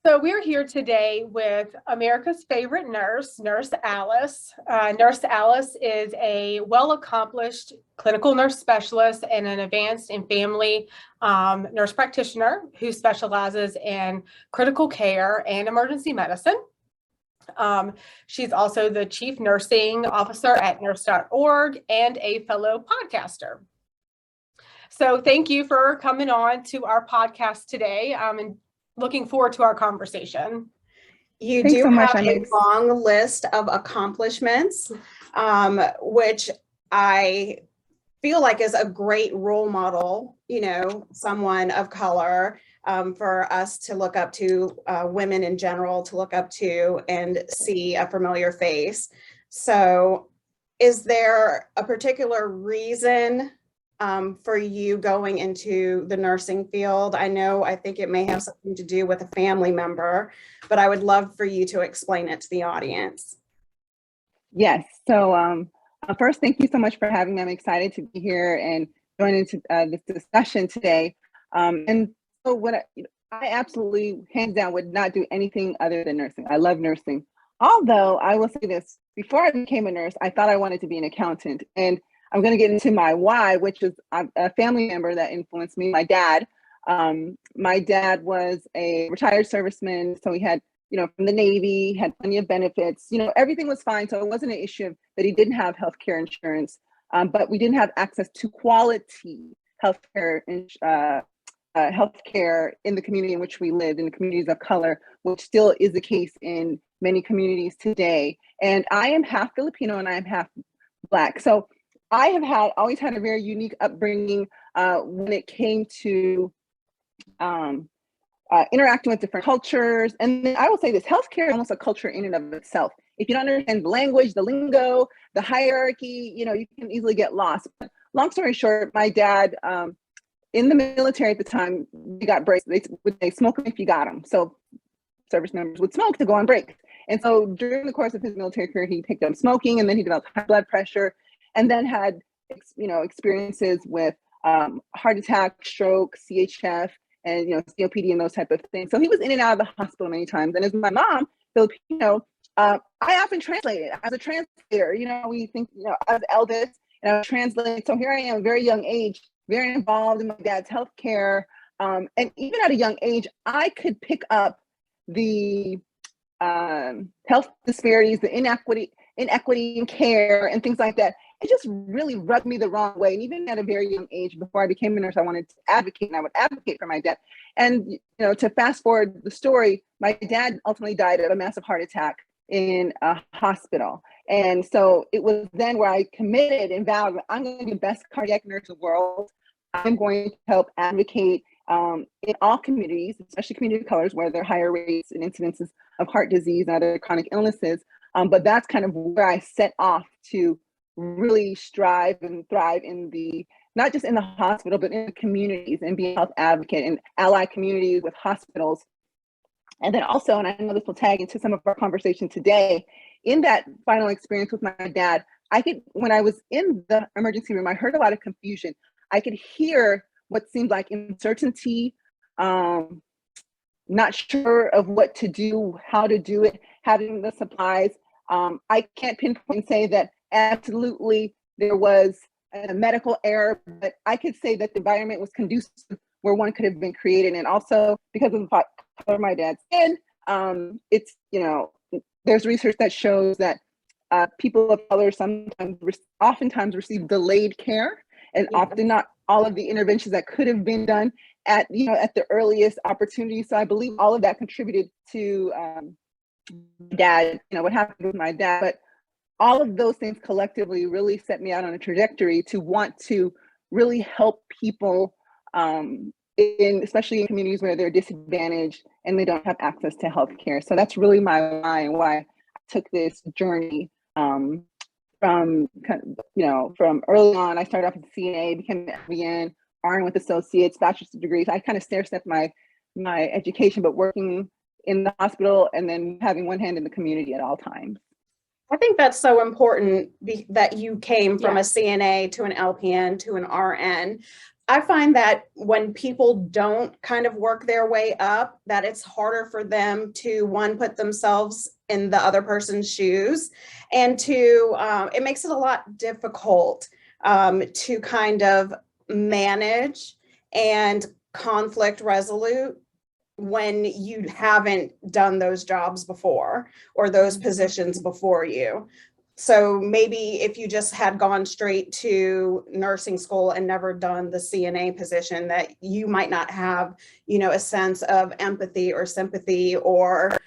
So we're here today with America's favorite nurse, Nurse Alice. Nurse Alice is a well-accomplished clinical nurse specialist and an advanced in family nurse practitioner who specializes in critical care and emergency medicine. She's also the chief nursing officer at nurse.org and a fellow podcaster. So thank you for coming on to our podcast today. And looking forward to our conversation. You do have a long list of accomplishments, which I feel like is a great role model, someone of color for us to look up to, women in general to look up to and see a familiar face. So is there a particular reason for you going into the nursing field? I think it may have something to do with a family member, but I would love for you to explain it to the audience. Yes. So first, thank you so much for having me. I'm excited to be here and join into this discussion today. And so I absolutely, hands down, would not do anything other than nursing. I love nursing. Although I will say this, before I became a nurse, I thought I wanted to be an accountant. And I'm going to get into my why, which is a family member that influenced me. My dad was a retired serviceman. So he had, from the Navy, had plenty of benefits, everything was fine. So it wasn't an issue that he didn't have healthcare insurance, but we didn't have access to quality healthcare in the community in which we lived, in the communities of color, which still is the case in many communities today. And I am half Filipino and I am half Black. So I have always had a very unique upbringing when it came to interacting with different cultures. And then I will say this, healthcare is almost a culture in and of itself. If you don't understand the language, the lingo, the hierarchy, you can easily get lost. But long story short, my dad, in the military at the time, we got breaks. They smoke them if you got them. So service members would smoke to go on break. And so during the course of his military career, he picked up smoking, and then he developed high blood pressure, and then had, experiences with heart attack, stroke, CHF, and, COPD and those type of things. So he was in and out of the hospital many times. And as my mom, Filipino, I often translated as a translator. We think, as eldest, and I would translate. So here I am, very young age, very involved in my dad's healthcare. And even at a young age, I could pick up the health disparities, the inequity in care and things like that. It just really rubbed me the wrong way. And even at a very young age, before I became a nurse, I wanted to advocate, and I would advocate for my dad. And, to fast forward the story, my dad ultimately died of a massive heart attack in a hospital. And so it was then where I committed and vowed, I'm going to be the best cardiac nurse in the world. I'm going to help advocate in all communities, especially community of colors, where there are higher rates and incidences of heart disease and other chronic illnesses. But that's kind of where I set off to really strive and thrive not just in the hospital, but in the communities, and be a health advocate and ally communities with hospitals. And then also, and I know this will tag into some of our conversation today, in that final experience with my dad, when I was in the emergency room, I heard a lot of confusion. I could hear what seemed like uncertainty, not sure of what to do, how to do it, having the supplies. I can't pinpoint and say that absolutely there was a medical error, but I could say that the environment was conducive where one could have been created. And also because of the color of my dad's skin, it's, there's research that shows that people of color oftentimes receive delayed care, and often not all of the interventions that could have been done at the earliest opportunity. So I believe all of that contributed to dad, what happened with my dad. But all of those things collectively really set me out on a trajectory to want to really help people, especially in communities where they're disadvantaged and they don't have access to healthcare. So that's really my why, and why I took this journey from early on. I started off as a CNA, became an LVN, RN with associates, bachelor's degrees. I kind of stair-stepped my education, but working in the hospital and then having one hand in the community at all times. I think that's so important that you came from a CNA to an LPN to an RN. I find that when people don't kind of work their way up, that it's harder for them to, one, put themselves in the other person's shoes, and two, it makes it a lot difficult to kind of manage and conflict resolute when you haven't done those jobs before or those positions before you. So maybe if you just had gone straight to nursing school and never done the CNA position, that you might not have, a sense of empathy or sympathy or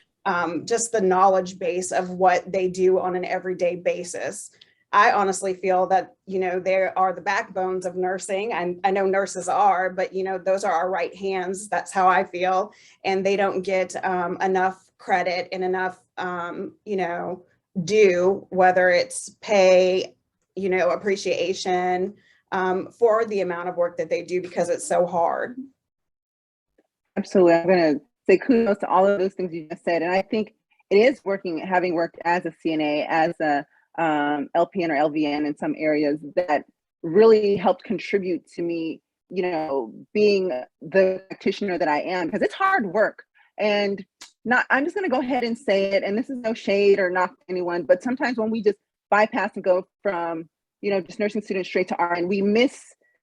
just the knowledge base of what they do on an everyday basis. I honestly feel that, they are the backbones of nursing. And I know nurses are, but, those are our right hands. That's how I feel. And they don't get enough credit and enough, due, whether it's pay, appreciation for the amount of work that they do, because it's so hard. Absolutely. I'm going to say kudos to all of those things you just said. And I think it is working, having worked as a CNA, as a LPN or LVN in some areas, that really helped contribute to me, being the practitioner that I am, because it's hard work. And I'm just going to go ahead and say it, and this is no shade or knock anyone, but sometimes when we just bypass and go from, just nursing students straight to RN, we miss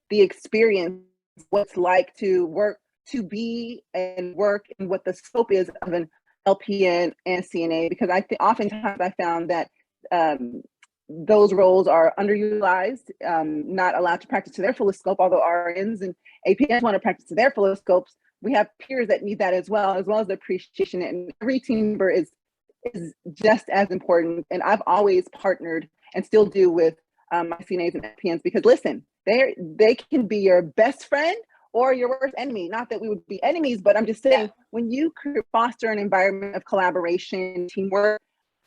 the experience, what's like to work, to be and work, and what the scope is of an LPN and CNA, because oftentimes I found that those roles are underutilized, not allowed to practice to their fullest scope, although RNs and APNs want to practice to their fullest scopes. We have peers that need that as well as the appreciation. And every team member is just as important. And I've always partnered and still do with my CNAs and LPNs, because listen, they can be your best friend or your worst enemy. Not that we would be enemies, but I'm just saying, when you foster an environment of collaboration, teamwork,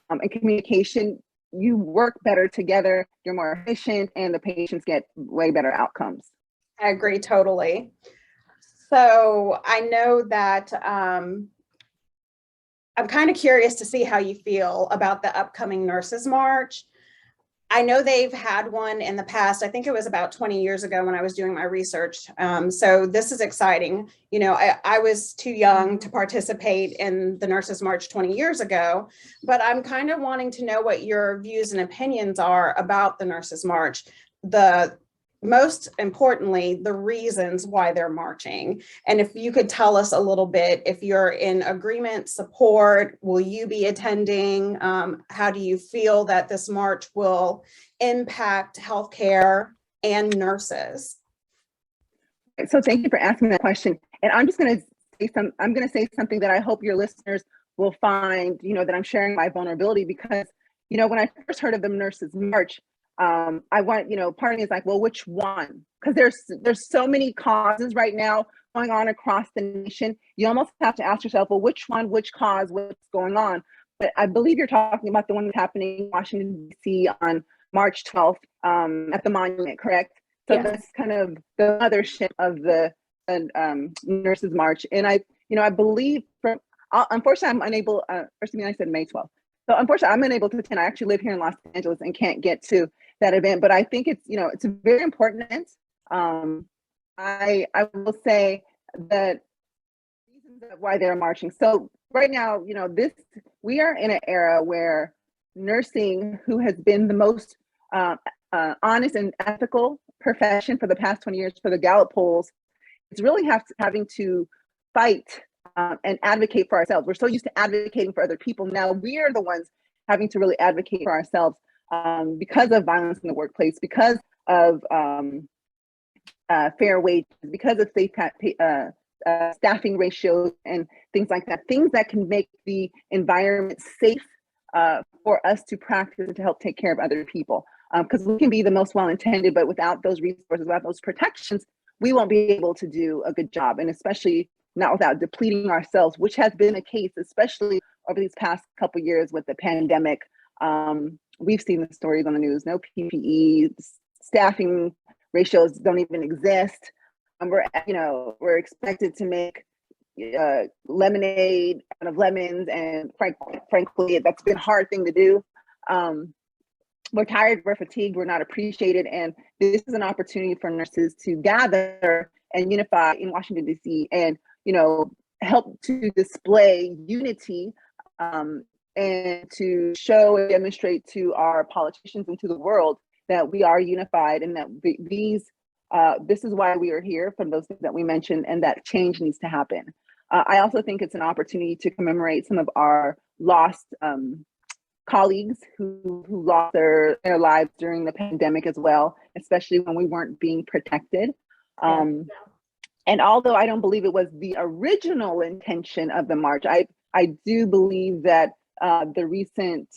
and communication, you work better together, you're more efficient, and the patients get way better outcomes. I agree totally. So I know that I'm kind of curious to see how you feel about the upcoming Nurses March. I know they've had one in the past. I think it was about 20 years ago when I was doing my research. So this is exciting. I was too young to participate in the Nurses March 20 years ago, but I'm kind of wanting to know what your views and opinions are about the Nurses March. Most importantly, the reasons why they're marching. And if you could tell us a little bit, if you're in agreement, support, will you be attending? How do you feel that this march will impact healthcare and nurses? So thank you for asking that question. And I'm just going to say something that I hope your listeners will find, that I'm sharing my vulnerability, because, when I first heard of the Nurses March, I want, part of me is like, well, which one? Because there's so many causes right now going on across the nation. You almost have to ask yourself, well, which one, which cause, what's going on? But I believe you're talking about the one that's happening in Washington, D.C. on March 12th at the monument, correct? So yes. That's kind of the mothership of the Nurses March. And I believe unfortunately, I'm unable, I said May 12th. So unfortunately, I'm unable to attend. I actually live here in Los Angeles and can't get to that event, but I think it's, it's a very important event. I will say that reasons why they're marching. So right now, we are in an era where nursing, who has been the most honest and ethical profession for the past 20 years for the Gallup polls, it's really having to fight and advocate for ourselves. We're so used to advocating for other people. Now we are the ones having to really advocate for ourselves because of violence in the workplace, because of fair wages, because of safe staffing ratios and things like that. Things that can make the environment safe for us to practice and to help take care of other people. Because we can be the most well-intended, but without those resources, without those protections, we won't be able to do a good job. And especially not without depleting ourselves, which has been the case, especially over these past couple of years with the pandemic. We've seen the stories on the news, no PPE, staffing ratios don't even exist. We're expected to make lemonade out of lemons, and frankly, that's been a hard thing to do. we're tired, we're fatigued, we're not appreciated. And this is an opportunity for nurses to gather and unify in Washington, D.C. and, help to display unity and to show and demonstrate to our politicians and to the world that we are unified and that this is why we are here, from those things that we mentioned, and that change needs to happen. I also think it's an opportunity to commemorate some of our lost colleagues who lost their lives during the pandemic as well, especially when we weren't being protected. And although I don't believe it was the original intention of the march, I do believe that the recent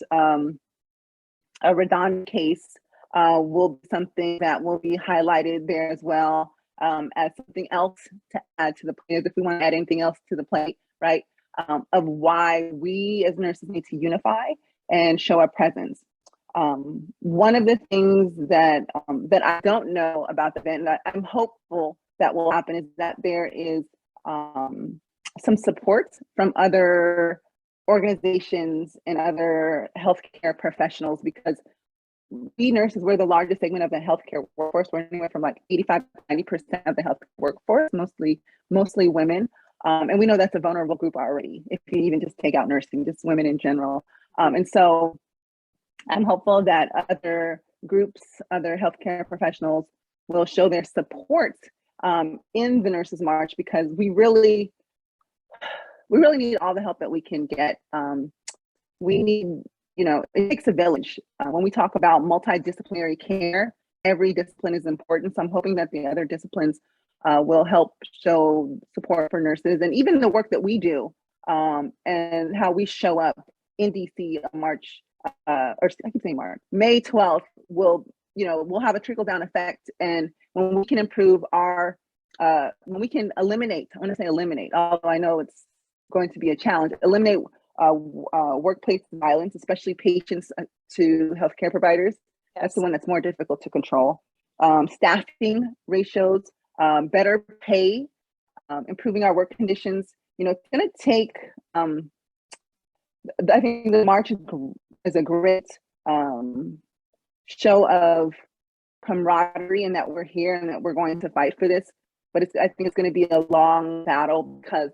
RaDonda case will be something that will be highlighted there as well, as something else to add to the plate, if we want to add anything else to the plate, right? Of why we as nurses need to unify and show our presence. One of the things that I don't know about the event, and I'm hopeful that will happen, is that there is some support from other organizations and other healthcare professionals, because we nurses, we're the largest segment of the healthcare workforce. We're anywhere from like 85 to 90% of the health workforce, mostly women. And we know that's a vulnerable group already, if you even just take out nursing, just women in general. And so I'm hopeful that other groups, other healthcare professionals will show their support in the Nurses March, because we really need all the help that we can get. We need, it takes a village. When we talk about multidisciplinary care, every discipline is important. So I'm hoping that the other disciplines will help show support for nurses, and even the work that we do and how we show up in DC on March, or I keep saying March, May 12th will have a trickle down effect. And when we can improve when we can eliminate, I want to say eliminate, although I know it's going to be a challenge, eliminate workplace violence, especially patients to healthcare providers. Yes. That's the one that's more difficult to control. Staffing ratios, better pay, improving our work conditions. It's going to take, I think the march is a great show of camaraderie, and that we're here and that we're going to fight for this. But I think it's going to be a long battle, because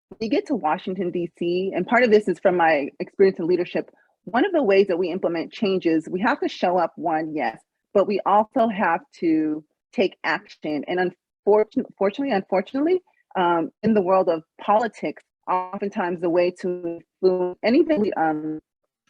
when you get to Washington, D.C., and part of this is from my experience in leadership, one of the ways that we implement changes, we have to show up, yes, but we also have to take action. And unfortunately, in the world of politics, oftentimes the way to influence anything,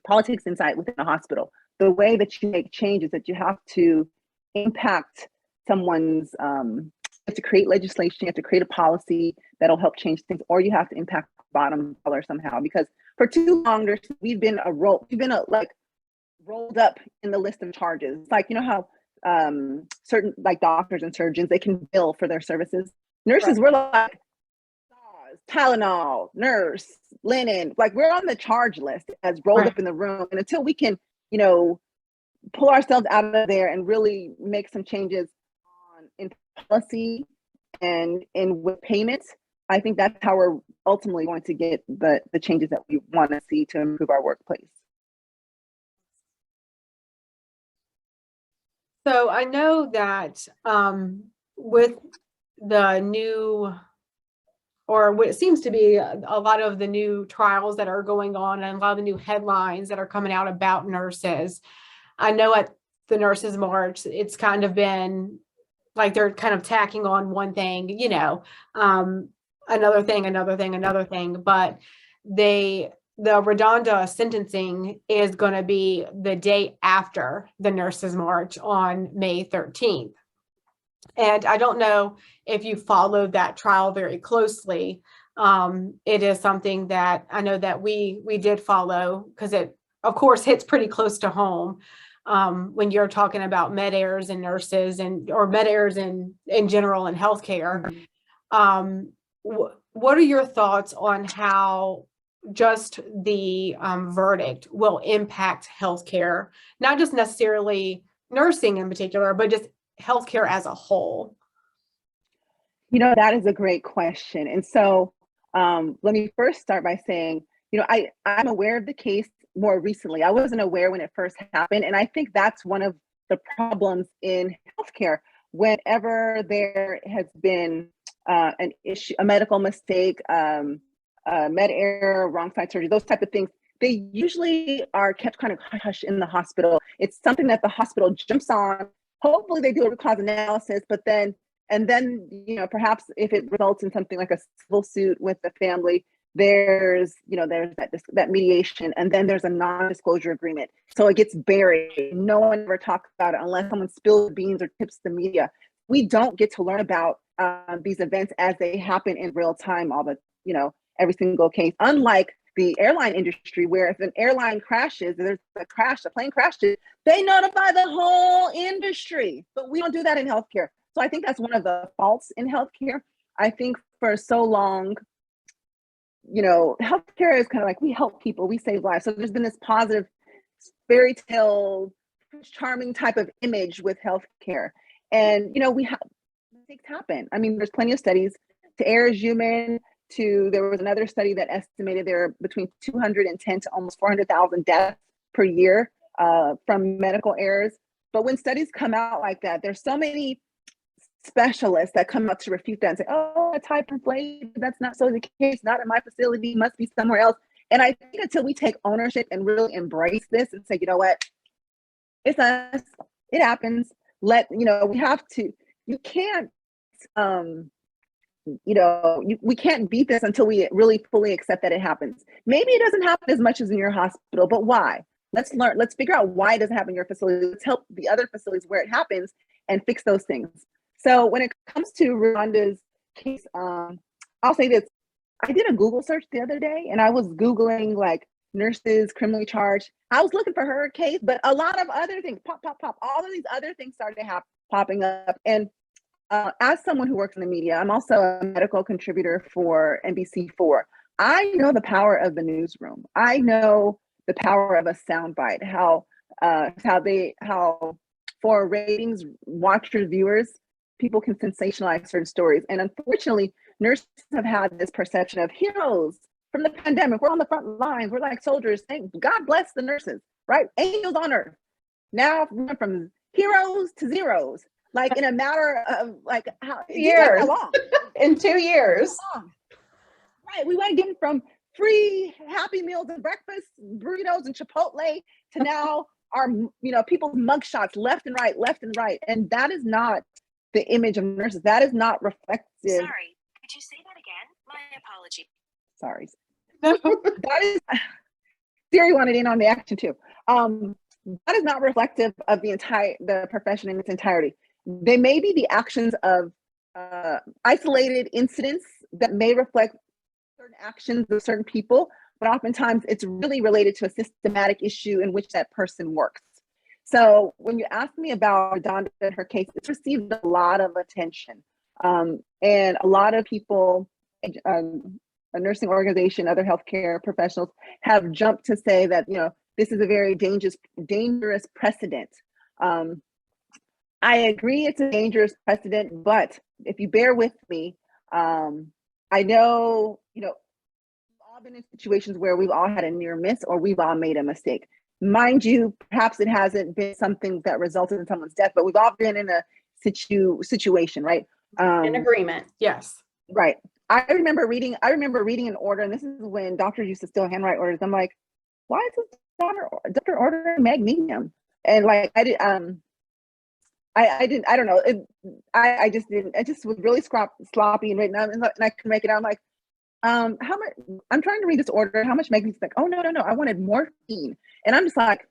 politics inside within a hospital, the way that you make change is that you have to impact someone's, you have to create legislation, you have to create a policy that'll help change things, or you have to impact the bottom dollar somehow. Because for too long, we've been rolled up in the list of charges. It's like, how certain like doctors and surgeons, they can bill for their services. Nurses, right. We're like Tylenol, nurse, linen, like we're on the charge list as rolled right up in the room. And until we can, pull ourselves out of there and really make some changes in policy and with payments, I think that's how we're ultimately going to get the changes that we want to see to improve our workplace. So I know that with the new, or what seems to be a lot of the new trials that are going on and a lot of the new headlines that are coming out about nurses, I know at the Nurses March, it's kind of been like they're kind of tacking on one thing, another thing, but the RaDonda sentencing is going to be the day after the Nurses March on May 13th. And I don't know if you followed that trial very closely. It is something that I know that we did follow, because it, of course, hits pretty close to home when you're talking about med airs and nurses or med airs in general in healthcare. What are your thoughts on how just the verdict will impact healthcare, not just necessarily nursing in particular, but just healthcare as a whole? That is a great question. And so let me first start by saying, I'm aware of the case. more recently. I wasn't aware when it first happened. And I think that's one of the problems in healthcare. Whenever there has been an issue, a medical mistake, med error, wrong side surgery, those type of things, they usually are kept kind of hush in the hospital. It's something that the hospital jumps on. Hopefully they do a root cause analysis, but then perhaps if it results in something like a civil suit with the family, there's that mediation, and then there's a non-disclosure agreement. So it gets buried. No one ever talks about it unless someone spills the beans or tips the media. We don't get to learn about these events as they happen in real time, every single case. Unlike the airline industry, where if an airline crashes, there's a plane crashes, they notify the whole industry. But we don't do that in healthcare. So I think that's one of the faults in healthcare. I think for so long, healthcare is kind of like, we help people, we save lives. So there's been this positive fairy tale, charming type of image with healthcare. And, we have mistakes happen. I mean, there's plenty of studies. To err is human. There was another study that estimated there are between 210 to almost 400,000 deaths per year from medical errors. But when studies come out like that, there's so many specialists that come out to refute that and say, oh, it's hyperinflated. That's not so the case. Not in my facility. Must be somewhere else. And I think until we take ownership and really embrace this and say, you know what, it's us. It happens. We have to. You can't. We can't beat this until we really fully accept that it happens. Maybe it doesn't happen as much as in your hospital, but why? Let's figure out why it doesn't happen in your facility. Let's help the other facilities where it happens and fix those things. So when it comes to RaDonda's case, I'll say this. I did a Google search the other day, and I was Googling like nurses criminally charged. I was looking for her case, but a lot of other things, pop. All of these other things started popping up. And as someone who works in the media, I'm also a medical contributor for NBC4. I know the power of the newsroom. I know the power of a soundbite, how for ratings, watchers, viewers, people can sensationalize certain stories. And unfortunately, nurses have had this perception of heroes from the pandemic. We're on the front lines. We're like soldiers. Thank God bless the nurses, right? Angels on earth. Now we went from heroes to zeros, like in a matter of like years. How long? In 2 years. Right. We went getting from free Happy Meals and breakfast, burritos and Chipotle to now our, people's mugshots left and right. And that is not the image of nurses. That is not reflective. Sorry, could you say that again? My apology. Sorry. That is, Siri wanted in on the action too. That is not reflective of the profession in its entirety. They may be the actions of isolated incidents that may reflect certain actions of certain people, but oftentimes it's really related to a systematic issue in which that person works. So when you ask me about RaDonda and her case, it's received a lot of attention. And a lot of people, a nursing organization, other healthcare professionals have jumped to say that, this is a very dangerous precedent. I agree it's a dangerous precedent, but if you bear with me, I know, we've all been in situations where we've all had a near miss or we've all made a mistake. Mind you, perhaps it hasn't been something that resulted in someone's death, but we've all been in a situation, right? In agreement. Yes. Right. I remember reading an order, and this is when doctors used to still handwrite orders. I'm like, why is this doctor ordering magnesium? And like, I don't know. I just didn't, I just was really sloppy and written out, and I couldn't make it out. I'm like, how much, I'm trying to read this order. How much magnesium? Like, oh, no. I wanted morphine. And I'm just like,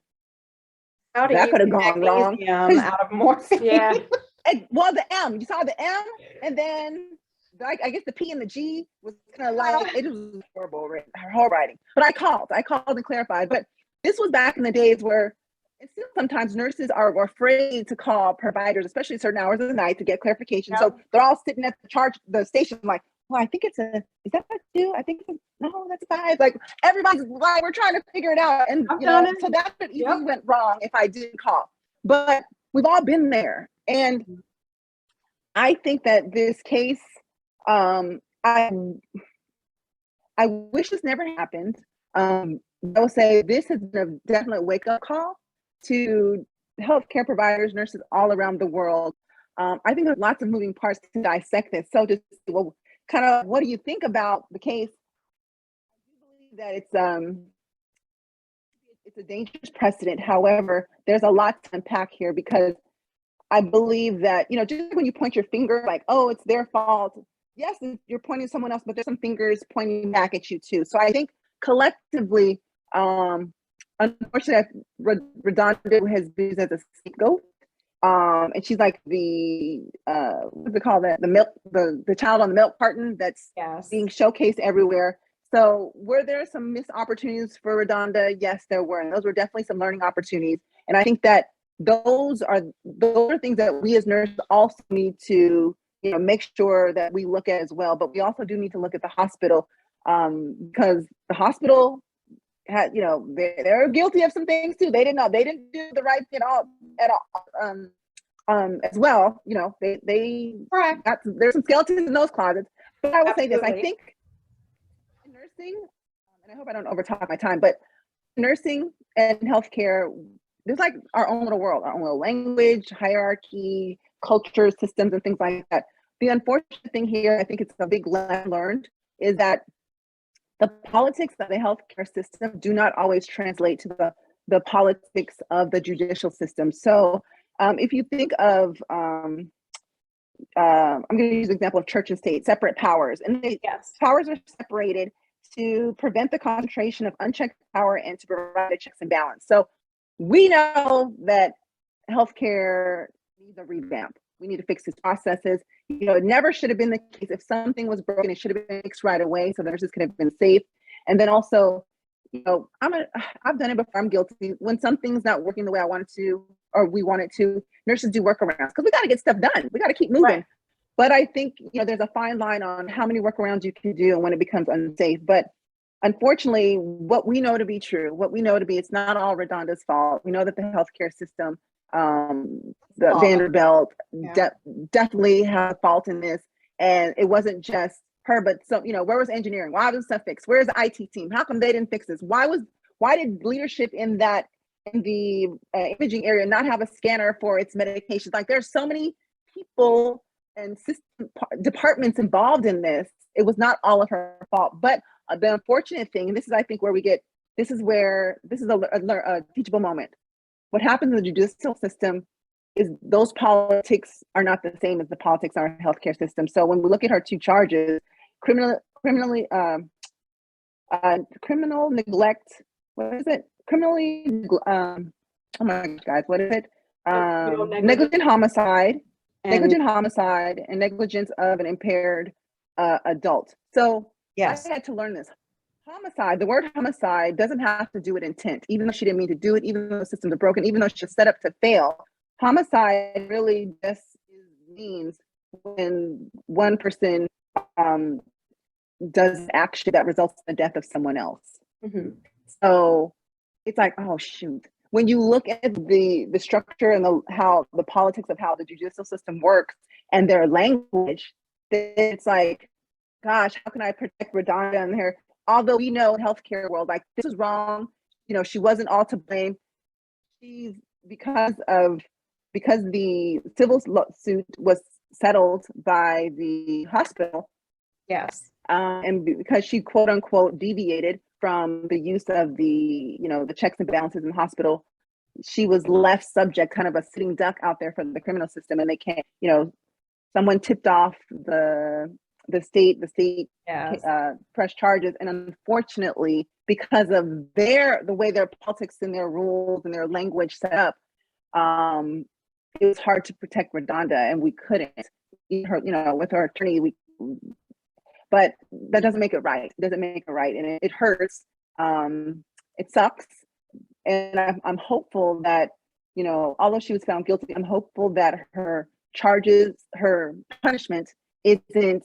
How that could have gone wrong. Out of morphine. Yeah. Well, the M, you saw the M, and then I guess the P and the G was kind of like, it was horrible writing. But I called and clarified. But this was back in the days where it's still sometimes nurses are afraid to call providers, especially certain hours of the night, to get clarification. Yep. So they're all sitting at the station like, well, I think is that a 2? I think no, that's a 5. Like everybody's like, we're trying to figure it out. And so that's what easily went wrong if I didn't call. But we've all been there. And I think that this case, I wish this never happened. I will say this has been a definite wake-up call to healthcare providers, nurses all around the world. I think there's lots of moving parts to dissect this. So just, well, kind of, what do you think about the case? I do believe that it's a dangerous precedent. However, there's a lot to unpack here, because I believe that, you know, just when you point your finger like, oh, it's their fault. Yes, you're pointing to someone else, but there's some fingers pointing back at you too. So I think collectively, unfortunately, RaDonda has been used as a scapegoat. And she's like the what's it called, the child on the milk carton that's being showcased everywhere. So were there some missed opportunities for RaDonda? Yes, there were, and those were definitely some learning opportunities. And I think that those are things that we as nurses also need to, you know, make sure that we look at as well. But we also do need to look at the hospital, because the hospital had, you know, they're guilty of some things too. They didn't do the right thing at all. As well, you know, they got there's some skeletons in those closets. But I will say this: I think in nursing, and I hope I don't overtalk my time, but nursing and healthcare, there's like our own little world, our own little language, hierarchy, culture, systems, and things like that. The unfortunate thing here, I think it's a big lesson learned, is that the politics of the healthcare system do not always translate to the politics of the judicial system. So if you think of, I'm going to use the example of church and state, separate powers, and powers are separated to prevent the concentration of unchecked power and to provide a checks and balance. So we know that healthcare needs a revamp. We need to fix its processes. You know, it never should have been the case. If something was broken, it should have been fixed right away, so the nurses could have been safe. And then also, you know, I've done it before. I'm guilty. When something's not working the way I wanted to, or we wanted to, nurses do workarounds because we got to get stuff done. We got to keep moving. Right. But I think, you know, there's a fine line on how many workarounds you can do and when it becomes unsafe. But unfortunately, what we know to be true, it's not all RaDonda's fault. We know that the healthcare system, the Vanderbilt definitely had a fault in this. And it wasn't just her, but so, you know, where was engineering? Why wasn't stuff fixed? Where's the IT team? How come they didn't fix this? Why did leadership in the imaging area not have a scanner for its medications? Like, there's so many people and system departments involved in this. It was not all of her fault. But the unfortunate thing, and this is, I think, this is a teachable moment. What happens in the judicial system is those politics are not the same as the politics in our healthcare system. So when we look at her two charges, criminal neglect, what is it? Oh my gosh, guys, what is it? Negligent homicide, and negligence of an impaired adult. So yes, I had to learn this. Homicide, the word homicide doesn't have to do with intent, even though she didn't mean to do it, even though the systems are broken, even though she's set up to fail. Homicide really just means when one person does action that results in the death of someone else. Mm-hmm. So it's like, oh shoot. When you look at the structure and how the politics of how the judicial system works and their language, it's like, gosh, how can I protect RaDonda and her? Although we know in healthcare world, like, this is wrong, you know, she wasn't all to blame. She's because the civil suit was settled by the hospital. Yes. And because she quote unquote deviated from the use of the checks and balances in the hospital, she was left subject, kind of a sitting duck out there for the criminal system. And they can't, you know, someone tipped off the state pressed charges. And unfortunately, because of the way their politics and their rules and their language set up, it was hard to protect RaDonda, and we couldn't. Her, you know, with her attorney, but that doesn't make it right. It doesn't make it right, and it hurts. It sucks, and I'm hopeful that, you know, although she was found guilty, I'm hopeful that her charges, her punishment isn't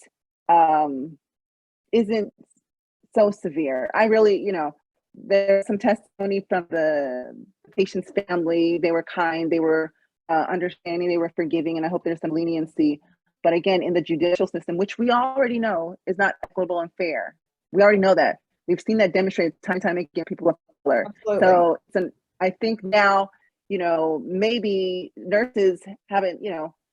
so severe. I really, you know, there's some testimony from the patient's family. They were kind, they were understanding, they were forgiving, and I hope there's some leniency. But again, in the judicial system, which we already know is not equitable and fair, we already know that. We've seen that demonstrated time and time again, people of color. Absolutely. So I think now, maybe nurses haven't,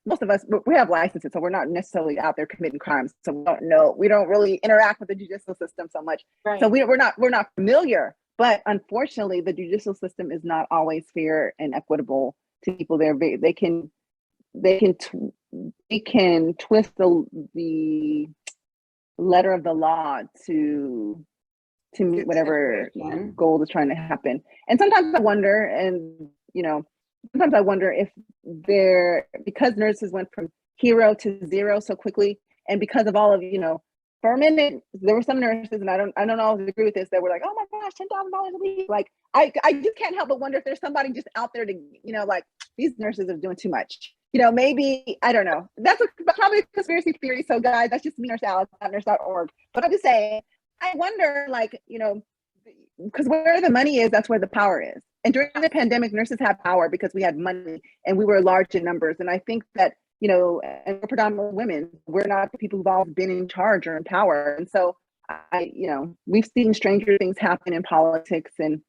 most of us, we have licenses, so we're not necessarily out there committing crimes. So we don't know, we don't really interact with the judicial system so much. Right. So we're not familiar, but unfortunately the judicial system is not always fair and equitable to people. They can twist the letter of the law to meet whatever goal is trying to happen. And sometimes I wonder, if because nurses went from hero to zero so quickly, and because of all of, for a minute, there were some nurses, and I don't always agree with this, that were like, oh my gosh, $10,000 a week. Like, I just can't help but wonder if there's somebody just out there to, like, these nurses are doing too much. Maybe, I don't know. That's probably a conspiracy theory. So guys, that's just me, Nurse Alice, not nurse.org. But I'm just saying, I wonder, like, because where the money is, that's where the power is. And during the pandemic, nurses had power because we had money and we were large in numbers. And I think that, and we're predominantly women, we're not the people who've always been in charge or in power. And so we've seen stranger things happen in politics. And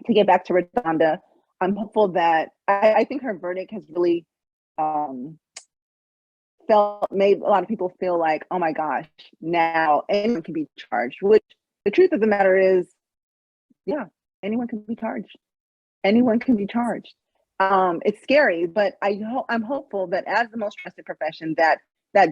to get back to RaDonda, I'm hopeful that I think her verdict has really made a lot of people feel like, oh my gosh, now anyone can be charged, which the truth of the matter is, yeah, anyone can be charged. Anyone can be charged. It's scary, but I'm hopeful that as the most trusted profession, that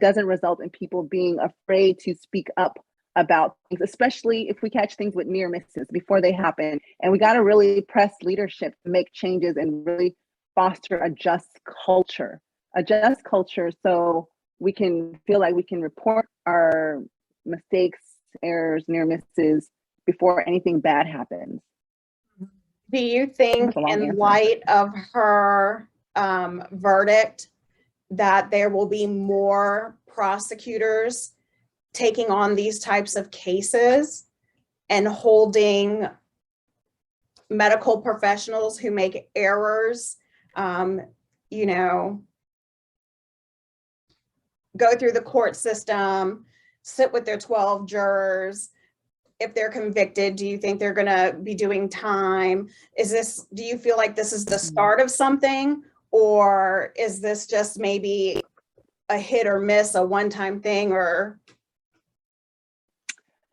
doesn't result in people being afraid to speak up about things, especially if we catch things with near misses before they happen. And we got to really press leadership to make changes and really foster a just culture, so we can feel like we can report our mistakes, errors, near misses before anything bad happens. Do you think, in light of her verdict, that there will be more prosecutors taking on these types of cases and holding medical professionals who make errors, go through the court system, sit with their 12 jurors? If they're convicted, do you think they're going to be doing time? Do you feel like this is the start of something, or is this just maybe a hit or miss, a one-time thing, or?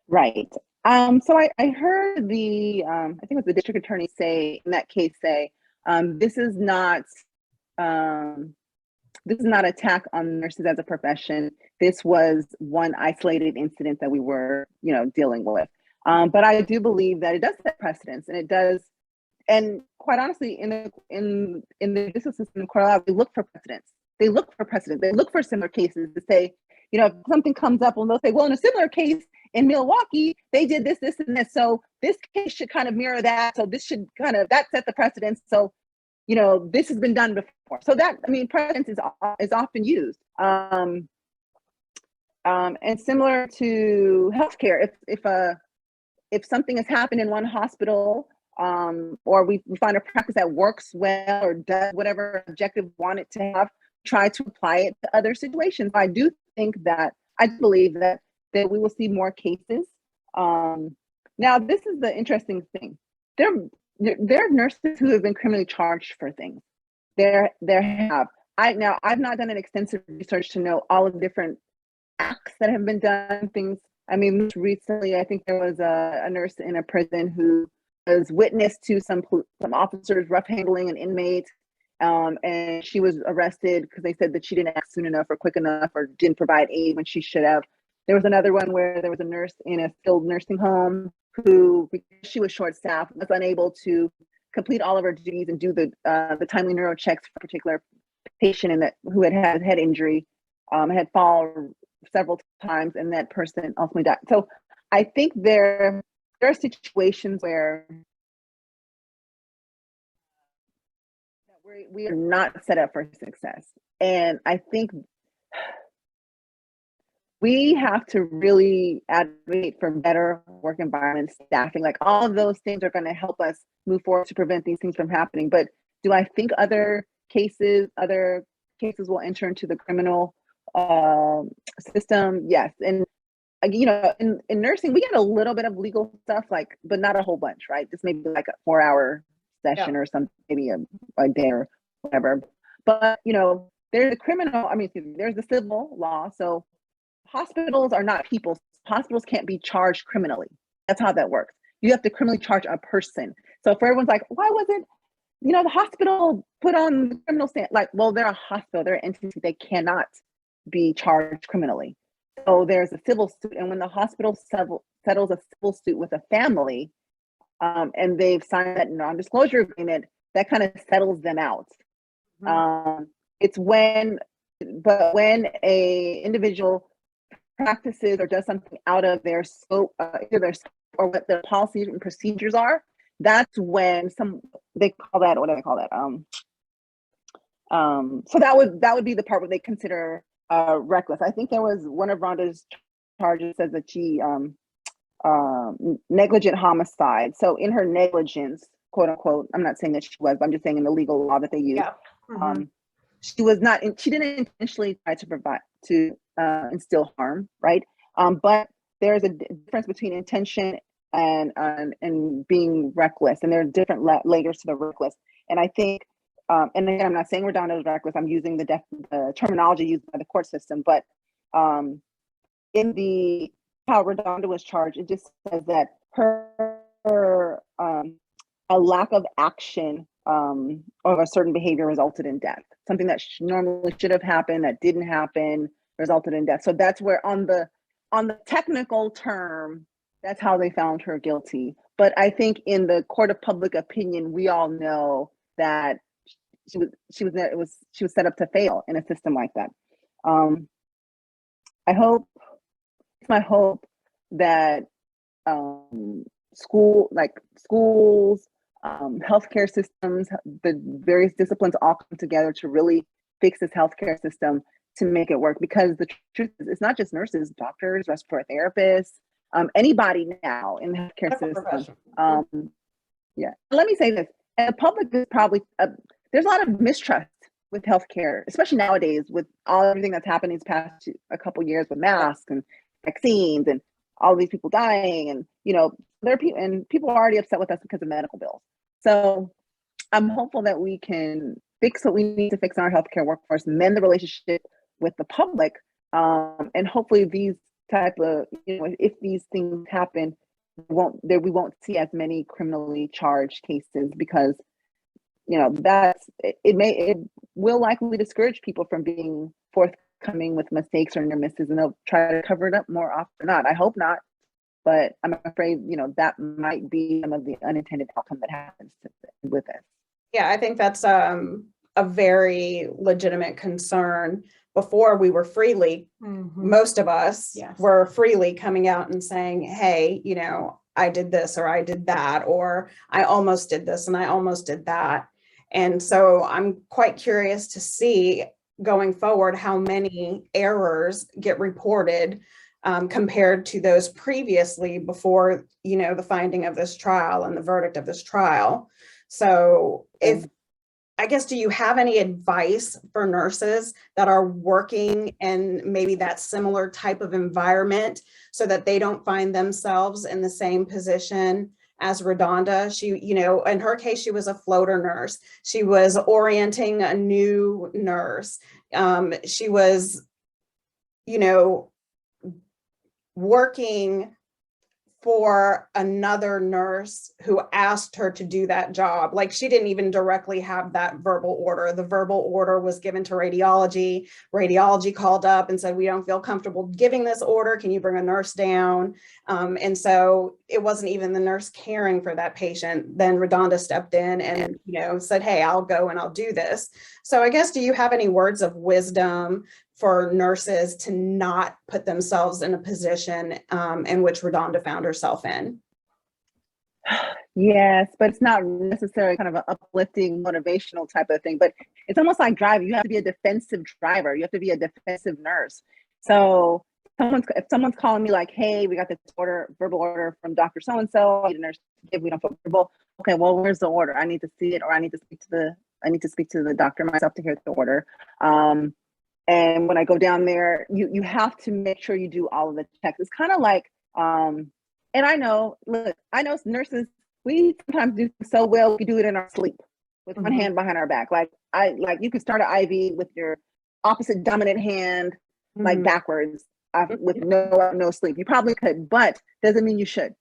Right. So I heard I think it was the district attorney in that case, this is not attack on nurses as a profession. This was one isolated incident that we were, dealing with. But I do believe that it does set precedents, and it does. And quite honestly, in the judicial system in Colorado, they look for precedents. They look for similar cases to say, if something comes up, and they'll say, well, in a similar case in Milwaukee, they did this, this, and this. So this case should kind of mirror that. So this should that set the precedence. So this has been done before. So precedence is often used. And similar to healthcare, if something has happened in one hospital, or we find a practice that works well or does whatever objective we want it to have, try to apply it to other situations. I do believe that we will see more cases. Now, this is the interesting thing. There are nurses who have been criminally charged for things. I've not done an extensive research to know all of the different acts that have been done, things. Most recently, I think there was a nurse in a prison who was witness to some officers rough handling an inmate, and she was arrested because they said that she didn't act soon enough or quick enough or didn't provide aid when she should have. There was another one where there was a nurse in a skilled nursing home who, because she was short-staffed, was unable to complete all of her duties and do the timely neuro checks for a particular patient who had head injury, had fallen several times, and that person ultimately died. So I think there are situations where we are not set up for success. And I think we have to really advocate for better work environment, staffing, like all of those things are going to help us move forward to prevent these things from happening. But do I think other cases will enter into the criminal system? Yes. And you know, in nursing, we get a little bit of legal stuff, like, but not a whole bunch, right? Just maybe like a 4-hour session or something, maybe a day or whatever. But, you know, there's a criminal, I mean, excuse me, there's the civil law. So hospitals are not people. Hospitals can't be charged criminally. That's how that works. You have to criminally charge a person. So for everyone's like, why wasn't, you know, the hospital put on the criminal stand? Like, well, they're a hospital, they're an entity. They cannot be charged criminally. So there's a civil suit. And when the hospital settles a civil suit with a family, and they've signed that non-disclosure agreement, that kind of settles them out. It's when a individual practices or does something out of their scope, either their scope or what their policies and procedures are, that's when they call that, what do they call that? So that would be the part where they consider reckless. I think there was one of Rhonda's charges says that she negligent homicide. So in her negligence, quote unquote, I'm not saying that she was, but I'm just saying in the legal law that they use. She didn't intentionally try to instill harm, right? But there's a difference between intention and being reckless, and there are different layers to the reckless. And I think, and again, I'm not saying RaDonda was reckless. I'm using the terminology used by the court system, but in the how RaDonda was charged, it just says that her a lack of action of a certain behavior resulted in death. Something that normally should have happened that didn't happen resulted in death. So that's where on the technical term, that's how they found her guilty. But I think in the court of public opinion, we all know that she was set up to fail in a system like that. It's my hope that schools, healthcare systems, the various disciplines all come together to really fix this healthcare system to make it work. Because the truth is, it's not just nurses, doctors, respiratory therapists, anybody now in the healthcare system. Yeah. Let me say this: and the public is probably there's a lot of mistrust with healthcare, especially nowadays with everything that's happened these past a couple years with masks and vaccines and all these people dying, and you know, there are people, and people are already upset with us because of medical bills. So I'm hopeful that we can fix what we need to fix in our healthcare workforce, mend the relationship with the public, and hopefully these type of, you know, if these things happen, we won't see as many criminally charged cases, because you know it will likely discourage people from being forthcoming with mistakes or near misses, and they'll try to cover it up more often than not. I hope not, but I'm afraid, you know, that might be some of the unintended outcome that happens with it. Yeah, I think that's a very legitimate concern. Before we were freely, most of us were freely coming out and saying, hey, you know, I did this or I did that, or I almost did this and I almost did that. And so I'm quite curious to see going forward how many errors get reported compared to those previously before, you know, the finding of this trial and the verdict of this trial. So I guess, do you have any advice for nurses that are working in maybe that similar type of environment so that they don't find themselves in the same position as RaDonda? She, you know, in her case, she was a floater nurse. She was orienting a new nurse. She was, you know, working for another nurse who asked her to do that job. Like, she didn't even directly have that verbal order. The verbal order was given to radiology. Radiology called up and said, we don't feel comfortable giving this order. Can you bring a nurse down? And so it wasn't even the nurse caring for that patient. Then RaDonda stepped in and, you know, said, hey, I'll go and I'll do this. So I guess, do you have any words of wisdom for nurses to not put themselves in a position in which RaDonda found herself in? Yes, but it's not necessarily kind of an uplifting, motivational type of thing, but it's almost like driving. You have to be a defensive driver. You have to be a defensive nurse. So if someone's calling me like, hey, we got this verbal order from Dr. So-and-so, we don't feel comfortable. Okay, well, where's the order? I need to see it, or I need to speak to the doctor myself to hear the order. And when I go down there, you have to make sure you do all of the checks. It's kind of like, and I know, look, I know nurses, we sometimes do so well, we do it in our sleep with one hand behind our back. Like you could start an IV with your opposite dominant hand, like backwards, with no sleep. You probably could, but doesn't mean you should.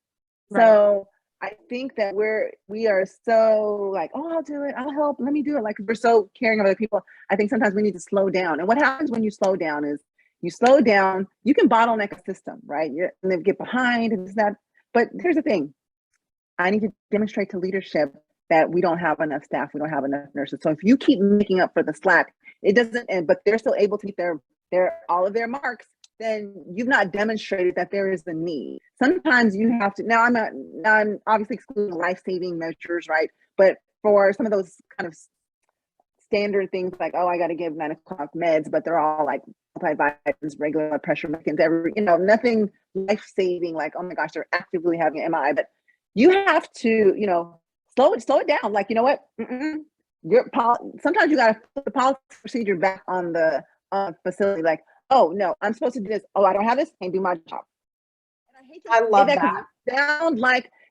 Right. So I think that we are so like, oh, I'll do it, I'll help, let me do it. Like we're so caring of other people. I think sometimes we need to slow down. And what happens when you slow down is you slow down, you can bottleneck a system, right? And then get behind and that. But here's the thing. I need to demonstrate to leadership that we don't have enough staff, we don't have enough nurses. So if you keep making up for the slack, it doesn't end, but they're still able to meet their all of their marks, then you've not demonstrated that there is a need. Sometimes you have to, now I'm obviously excluding life-saving measures, right? But for some of those kind of standard things like, oh, I got to give 9 o'clock meds, but they're all like multivitamins, regular blood pressure medications, nothing life-saving, like, oh my gosh, they're actively having an MI, but you have to, slow it down. Like, you know what? Sometimes you got to put the policy procedure back on the facility. Like, oh no, I'm supposed to do this. Oh, I don't have this. Can't do my job. And I hate to I love say that.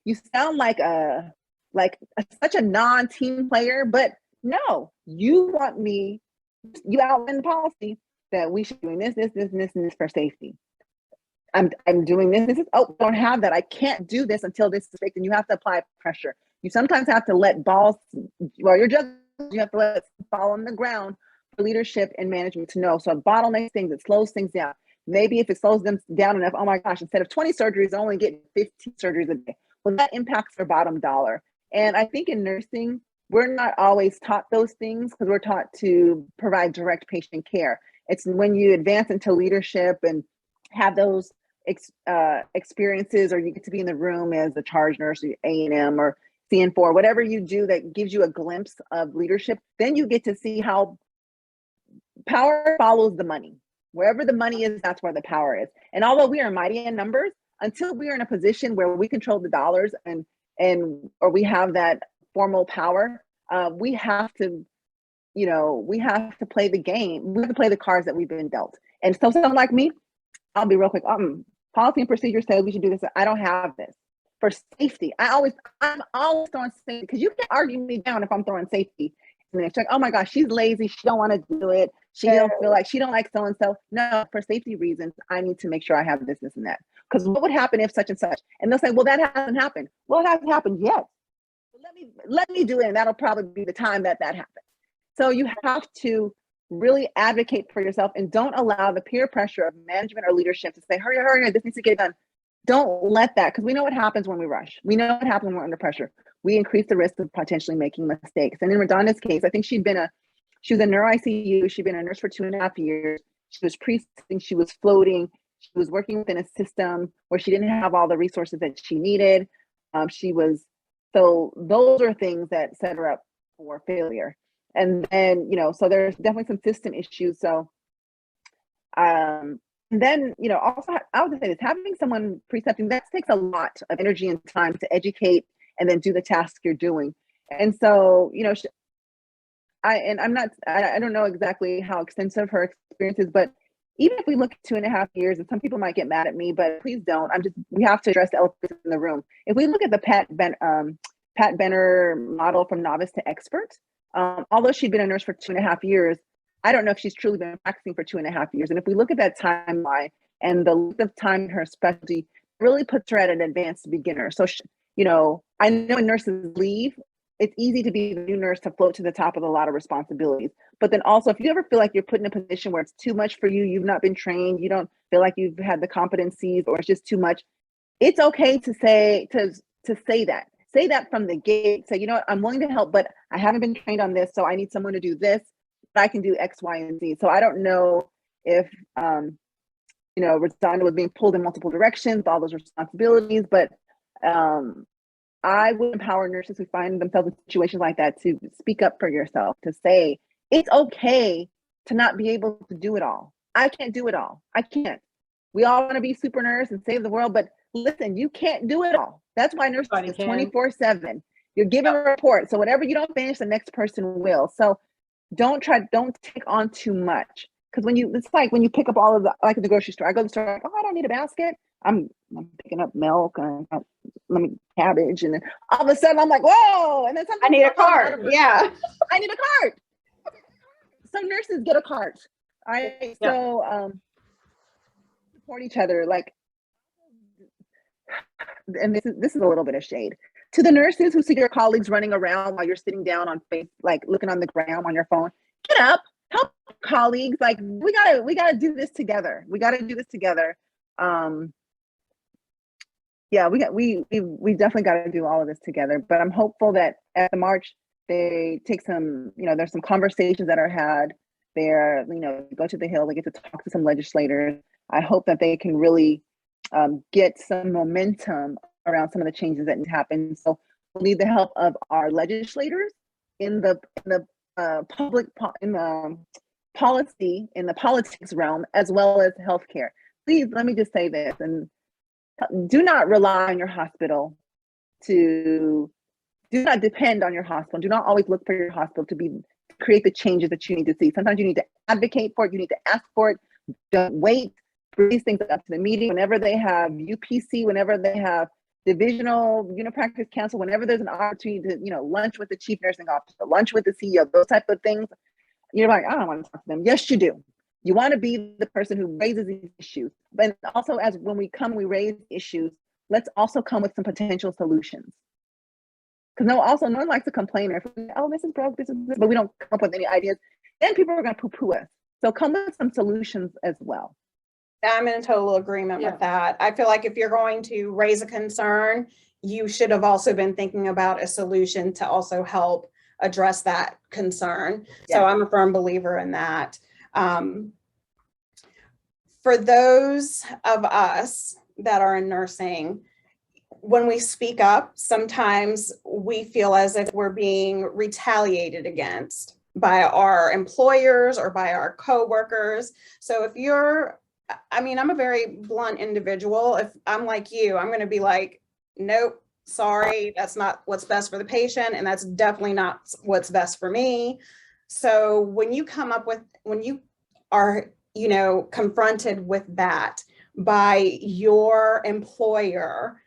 You sound like such a non-team player, but no, you outline the policy that we should be doing this, and this for safety. I'm doing this. Oh, don't have that. I can't do this until this is fixed. And you have to apply pressure. You sometimes have to let balls, well, you're just, you have to let it fall on the ground for leadership and management to know. So it bottlenecks things, it slows things down. Maybe if it slows them down enough, oh my gosh, instead of 20 surgeries, I only get 15 surgeries a day. Well, that impacts their bottom dollar. And I think in nursing, we're not always taught those things because we're taught to provide direct patient care. It's when you advance into leadership and have those experiences, or you get to be in the room as a charge nurse, or A&M or CN4, whatever you do that gives you a glimpse of leadership, then you get to see how power follows the money. Wherever the money is, that's where the power is. And although we are mighty in numbers, until we are in a position where we control the dollars or we have that formal power, we have to play the game. We have to play the cards that we've been dealt. And so someone like me, I'll be real quick. Policy and procedure says we should do this. I don't have this. For safety, I'm always throwing safety, because you can't argue me down if I'm throwing safety. And it's like, oh my gosh, she's lazy. She don't want to do it. She don't feel like, she don't like so-and-so. No, for safety reasons, I need to make sure I have this, and that. Because what would happen if such and such? And they'll say, well, that hasn't happened. Well, it hasn't happened yet. Let me do it. And that'll probably be the time that happens. So you have to really advocate for yourself, and don't allow the peer pressure of management or leadership to say, hurry, this needs to get done. Don't let that, because we know what happens when we rush. We know what happens when we're under pressure. We increase the risk of potentially making mistakes. And in RaDonda's case, I think she was in neuro ICU. She'd been a nurse for 2.5 years. She was pre-sitting, she was floating. She was working within a system where she didn't have all the resources that she needed. So those are things that set her up for failure. And then, so there's definitely some system issues. So, and then, also, I would say this, having someone precepting, that takes a lot of energy and time to educate and then do the task you're doing. And so, I don't know exactly how extensive her experience is, but even if we look at 2.5 years, and some people might get mad at me, but please don't. We have to address the elephant in the room. If we look at the Pat Benner model from novice to expert, although she'd been a nurse for 2.5 years, I don't know if she's truly been practicing for 2.5 years. And if we look at that timeline and the length of time in her specialty, really puts her at an advanced beginner. So, I know when nurses leave, it's easy to be the new nurse to float to the top of a lot of responsibilities. But then also, if you ever feel like you're put in a position where it's too much for you, you've not been trained, you don't feel like you've had the competencies, or it's just too much, it's okay to say that. Say that from the gate. Say, I'm willing to help, but I haven't been trained on this, so I need someone to do this. But I can do X, Y, and Z. So I don't know if RaDonda was being pulled in multiple directions, all those responsibilities, but I would empower nurses who find themselves in situations like that to speak up for yourself, to say, it's okay to not be able to do it all. I can't do it all. I can't. We all want to be super nurse and save the world, but listen, you can't do it all. That's why nursing is 24/7. You're given a report. So whatever you don't finish, the next person will. So don't take on too much. Because it's like when you pick up all of the, like at the grocery store, I go to the store, like, oh, I don't need a basket. I'm picking up milk and cabbage, and then all of a sudden I'm like, whoa! And then I need a cart. Yeah, I need a cart. Some nurses get a cart. So support each other. Like, and this is a little bit of shade to the nurses who see your colleagues running around while you're sitting down on face, like looking on the ground on your phone. Get up, help colleagues. Like, we gotta do this together. We definitely got to do all of this together. But I'm hopeful that at the March they take some, there's some conversations that are had there. Go to the Hill, they get to talk to some legislators. I hope that they can really get some momentum around some of the changes that need to happen. So we'll need the help of our legislators in the public in the policy, in the politics realm, as well as healthcare. Please, let me just say this, and do not rely on your hospital do not depend on your hospital. Do not always look for your hospital to create the changes that you need to see. Sometimes you need to advocate for it. You need to ask for it. Don't wait for these things up to the meeting. Whenever they have UPC, whenever they have divisional practice council, whenever there's an opportunity to, lunch with the chief nursing officer, lunch with the CEO, those type of things, you're like, I don't want to talk to them. Yes, you do. You want to be the person who raises these issues. But also, when we raise issues, let's also come with some potential solutions. Because no one likes to complain. Oh, this is broke, this is this, but we don't come up with any ideas. Then people are going to poo-poo us. So come with some solutions as well. I'm in total agreement with that. I feel like if you're going to raise a concern, you should have also been thinking about a solution to also help address that concern. Yeah. So I'm a firm believer in that. For those of us that are in nursing, when we speak up, sometimes we feel as if we're being retaliated against by our employers or by our coworkers. So if I'm a very blunt individual. If I'm like you, I'm going to be like, nope, sorry, that's not what's best for the patient. And that's definitely not what's best for me. So when you are, confronted with that by your employer,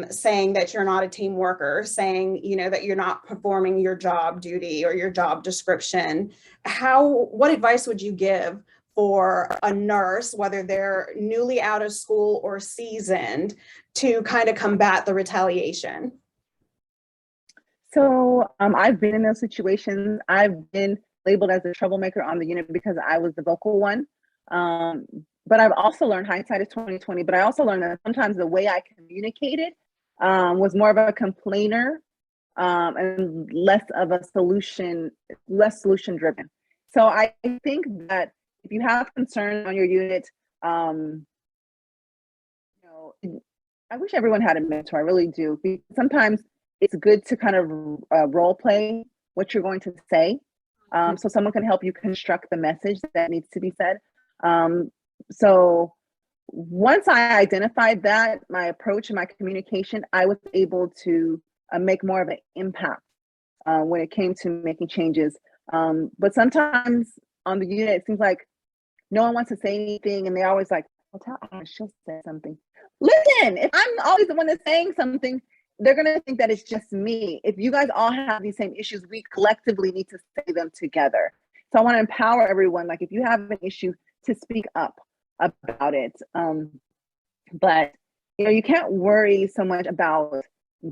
saying that you're not a team worker, saying, that you're not performing your job duty or your job description, what advice would you give for a nurse, whether they're newly out of school or seasoned, to kind of combat the retaliation? So I've been in those situations. I've been labeled as a troublemaker on the unit because I was the vocal one. But I've also learned, hindsight is 2020, but I also learned that sometimes the way I communicated was more of a complainer and less solution driven. So I think that if you have concern on your unit, I wish everyone had a mentor. I really do. Because sometimes it's good to kind of role play what you're going to say, so someone can help you construct the message that needs to be said. So once I identified that, my approach and my communication, I was able to make more of an impact when it came to making changes. But sometimes on the unit, it seems like no one wants to say anything, and they're always like, well, tell Ash, she'll say something. Listen, if I'm always the one that's saying something, they're going to think that it's just me. If you guys all have these same issues, we collectively need to say them together. So I want to empower everyone. Like, if you have an issue, to speak up about it. But you can't worry so much about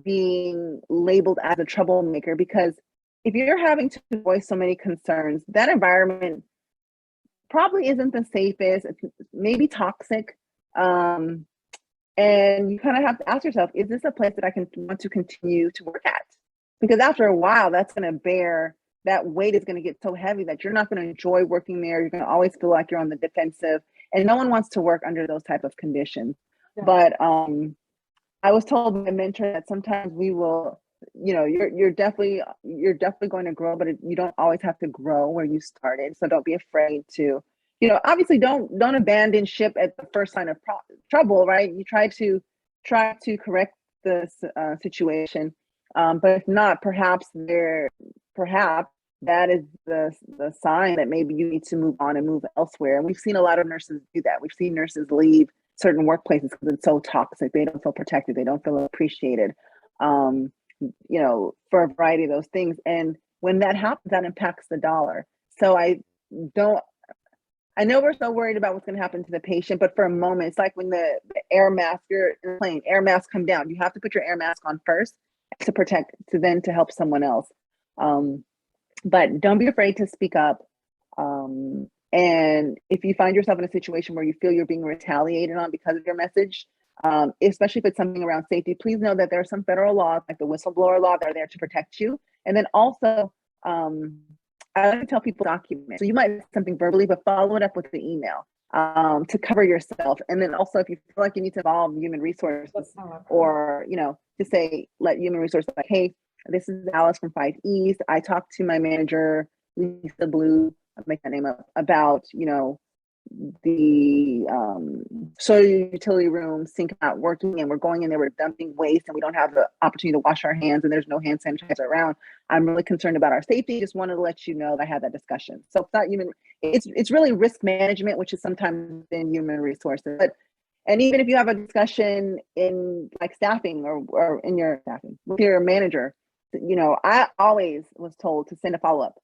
being labeled as a troublemaker, because if you're having to voice so many concerns, that environment probably isn't the safest. It's maybe toxic. And you kind of have to ask yourself, is this a place that I want to continue to work at? Because after a while, that weight is going to get so heavy that you're not going to enjoy working there. You're going to always feel like you're on the defensive, and no one wants to work under those type of conditions. Yeah. But I was told by a mentor that sometimes we will, you're definitely going to grow, but you don't always have to grow where you started. So don't be afraid to, obviously don't abandon ship at the first sign of trouble, right? You try to correct the situation. But if not, perhaps that is the sign that maybe you need to move on and move elsewhere. And we've seen a lot of nurses do that. We've seen nurses leave certain workplaces because it's so toxic. They don't feel protected. They don't feel appreciated, for a variety of those things. And when that happens, that impacts the dollar. So I know we're so worried about what's going to happen to the patient, but for a moment, it's like when the air mask, you're in a plane, air masks come down. You have to put your air mask on first to help someone else. But don't be afraid to speak up. And if you find yourself in a situation where you feel you're being retaliated on because of your message, especially if it's something around safety, please know that there are some federal laws, like the whistleblower law, that are there to protect you. And then also, I like to tell people document. So you might say something verbally, but follow it up with the email to cover yourself. And then also, if you feel like you need to involve human resources, or to say, let human resources, like, hey, this is Alice from 5 East. I talked to my manager, Lisa Blue, I'll make that name up, about, the soil utility room sink not working, and we're going in there, we're dumping waste, and we don't have the opportunity to wash our hands, and there's no hand sanitizer around. I'm really concerned about our safety. Just wanted to let you know that I had that discussion. So it's not human, it's really risk management, which is sometimes in human resources. And even if you have a discussion in like staffing or in your staffing with your manager, I always was told to send a follow-up.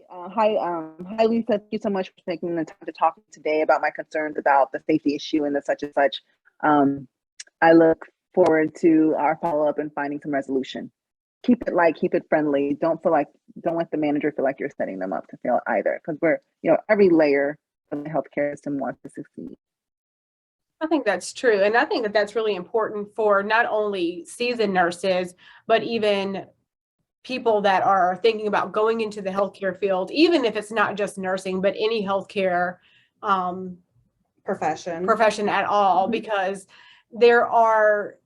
Hi, Lisa. Thank you so much for taking the time to talk today about my concerns about the safety issue and the such and such. I look forward to our follow-up and finding some resolution. Keep it light, keep it friendly. Don't let the manager feel like you're setting them up to fail either, because we're, every layer of the healthcare system wants to succeed. I think that's true. And I think that that's really important for not only seasoned nurses, but even people that are thinking about going into the healthcare field, even if it's not just nursing, but any healthcare profession at all, because there is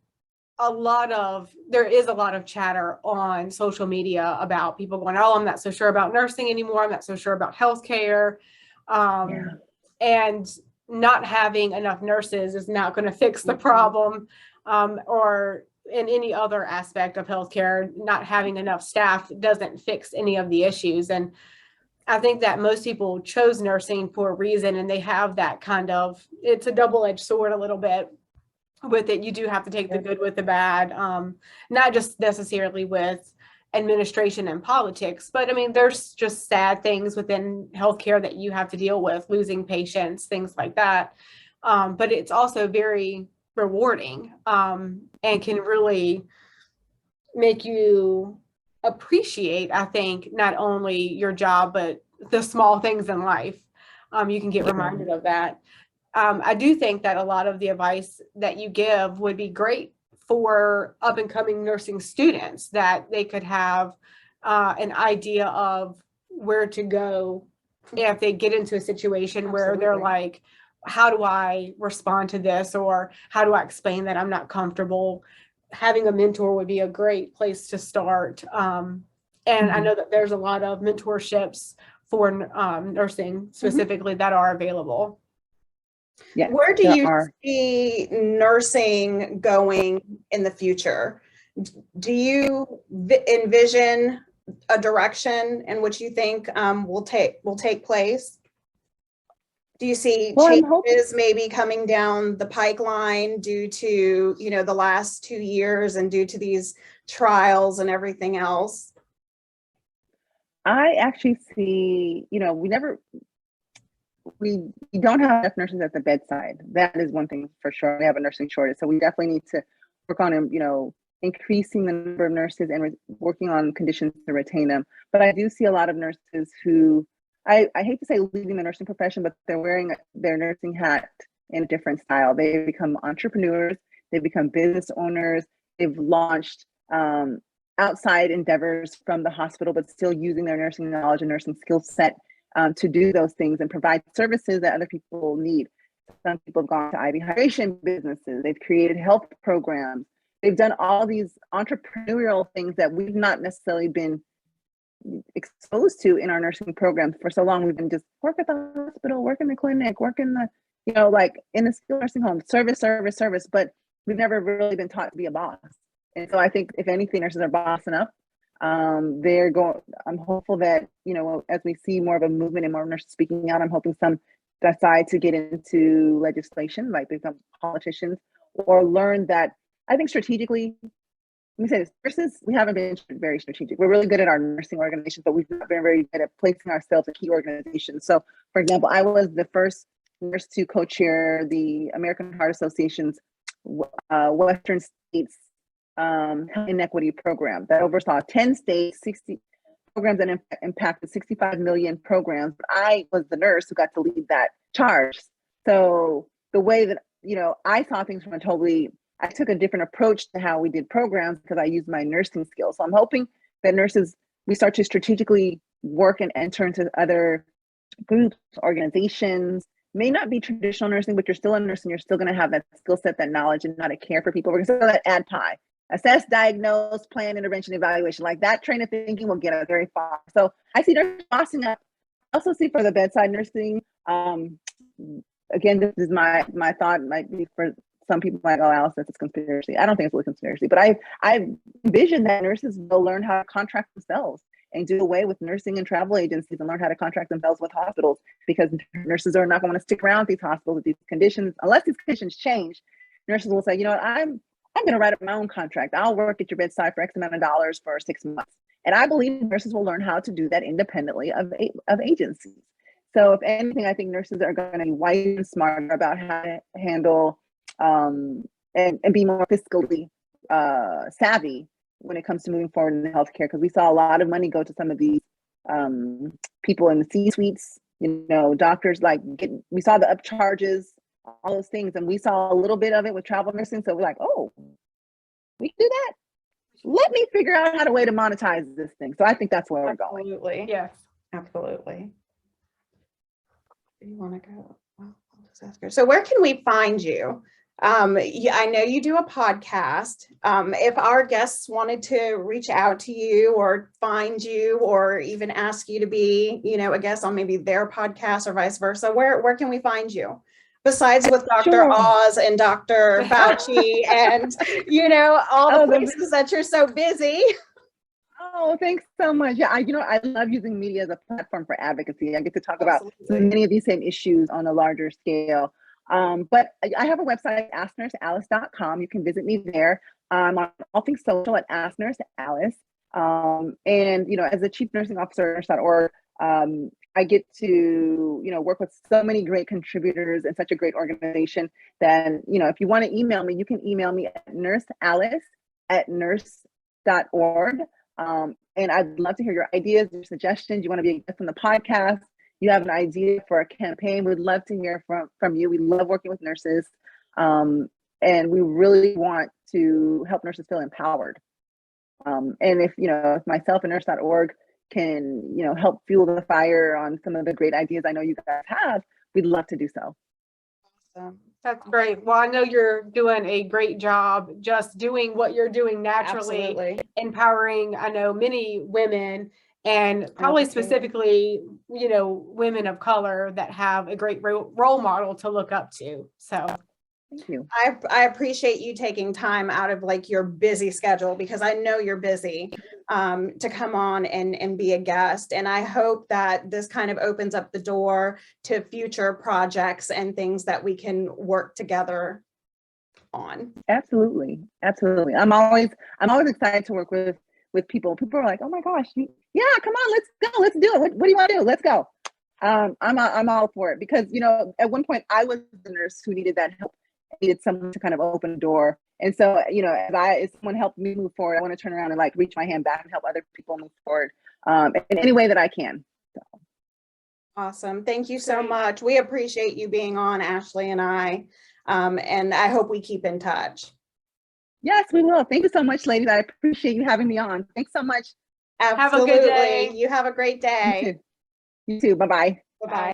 a lot of chatter on social media about people going, oh, I'm not so sure about nursing anymore. I'm not so sure about healthcare. And not having enough nurses is not going to fix the problem, or in any other aspect of healthcare, not having enough staff doesn't fix any of the issues. And I think that most people chose nursing for a reason, and they have that it's a double-edged sword a little bit with it. You do have to take the good with the bad, not just necessarily with administration and politics, but I mean, there's just sad things within healthcare that you have to deal with, losing patients, things like that. But it's also very rewarding, and can really make you appreciate, I think, not only your job, but the small things in life. You can get reminded of that. I do think that a lot of the advice that you give would be great for up and coming nursing students, that they could have an idea of where to go if they get into a situation where they're like, how do I respond to this? Or how do I explain that I'm not comfortable? Having a mentor would be a great place to start. And I know that there's a lot of mentorships for nursing specifically that are available. Yeah, where do you see nursing going in the future? Do you envision a direction in which you think will take place? Do you see changes maybe coming down the pipeline due to, the last 2 years and due to these trials and everything else? I actually see, we don't have enough nurses at the bedside. That is one thing for sure. We have a nursing shortage. So we definitely need to work on, increasing the number of nurses and working on conditions to retain them. But I do see a lot of nurses who, I hate to say leaving the nursing profession, but they're wearing their nursing hat in a different style. They become entrepreneurs, they become business owners, they've launched outside endeavors from the hospital, but still using their nursing knowledge and nursing skill set to do those things and provide services that other people need. Some people have gone to IV hydration businesses, they've created health programs, they've done all these entrepreneurial things that we've not necessarily been exposed to in our nursing programs for so long. We've been just work at the hospital, work in the clinic, work in the, like in the skilled nursing home, service, but we've never really been taught to be a boss. And so I think if anything, nurses are bossing up. I'm hopeful that, as we see more of a movement and more nurses speaking out, I'm hoping some decide to get into legislation, like become politicians, or learn that, I think strategically, let me say this, nurses, we haven't been very strategic. We're really good at our nursing organizations, but we've not been very good at placing ourselves in key organizations. So, for example, I was the first nurse to co-chair the American Heart Association's Western States Health Inequity Program that oversaw 10 states, 60 programs that impacted 65 million programs. But I was the nurse who got to lead that charge. So the way that, I saw things from I took a different approach to how we did programs because I used my nursing skills. So I'm hoping that nurses, we start to strategically work and enter into other groups, organizations. May not be traditional nursing, but you're still a nurse and you're still going to have that skill set, that knowledge, and how to care for people. We're going to say that ADPI, assess, diagnose, plan, intervention, evaluation. Like that train of thinking will get us very far. So I see nurses bossing up. I also see for the bedside nursing, again, this is my thought, might be for some people like, oh, Alice, it's a conspiracy. I don't think it's a conspiracy, but I envision that nurses will learn how to contract themselves and do away with nursing and travel agencies and learn how to contract themselves with hospitals, because nurses are not going to stick around these hospitals with these conditions. Unless these conditions change, nurses will say, I'm going to write up my own contract. I'll work at your bedside for X amount of dollars for 6 months. And I believe nurses will learn how to do that independently of agencies. So if anything, I think nurses are going to be wise and smarter about how to handle and be more fiscally savvy when it comes to moving forward in healthcare, because we saw a lot of money go to some of these people in the C-suites, doctors, we saw the upcharges, all those things, and we saw a little bit of it with travel nursing. So we're like, oh, we can do that. Let me figure out how to way to monetize this thing. So I think that's where we're going. Absolutely. Yes. Absolutely. Do you want to go? Well, I'll just ask her. So where can we find you? I know you do a podcast. If our guests wanted to reach out to you or find you or even ask you to be, a guest on maybe their podcast or vice versa, where can we find you? Besides with Dr. Sure. Oz and Dr. Fauci and, all the places that you're so busy. Oh, thanks so much. Yeah, I love using media as a platform for advocacy. I get to talk Absolutely. about many of these same issues on a larger scale. But I have a website, AskNurseAlice.com. You can visit me there. I'm on all things social at AskNurseAlice. And, as a chief nursing officer at nurse.org, I get to, work with so many great contributors and such a great organization that, if you want to email me, you can email me at nursealice@nurse.org. And I'd love to hear your ideas, your suggestions. You want to be a guest on the podcast? You have an idea for a campaign? We'd love to hear from you. We love working with nurses. And we really want to help nurses feel empowered. And if myself and nurse.org can, help fuel the fire on some of the great ideas I know you guys have, we'd love to do so. Awesome. That's great. Well, I know you're doing a great job just doing what you're doing naturally, Absolutely. empowering, I know, many women, and probably specifically, women of color that have a great role model to look up to. So thank you. I appreciate you taking time out of your busy schedule, because I know you're busy, to come on and be a guest. And I hope that this kind of opens up the door to future projects and things that we can work together on. Absolutely. Absolutely. I'm always excited to work with people. People are like, oh my gosh, yeah, come on, let's go. Let's do it. What do you want to do? Let's go. I'm all for it, because, at one point I was the nurse who needed that help. I needed someone to kind of open the door. And so, if someone helped me move forward, I want to turn around and reach my hand back and help other people move forward in any way that I can. So. Awesome. Thank you so much. We appreciate you being on, Ashley and I. And I hope we keep in touch. Yes, we will. Thank you so much, ladies. I appreciate you having me on. Thanks so much. Absolutely. Have a good day. You have a great day. You too. Bye-bye. Bye-bye.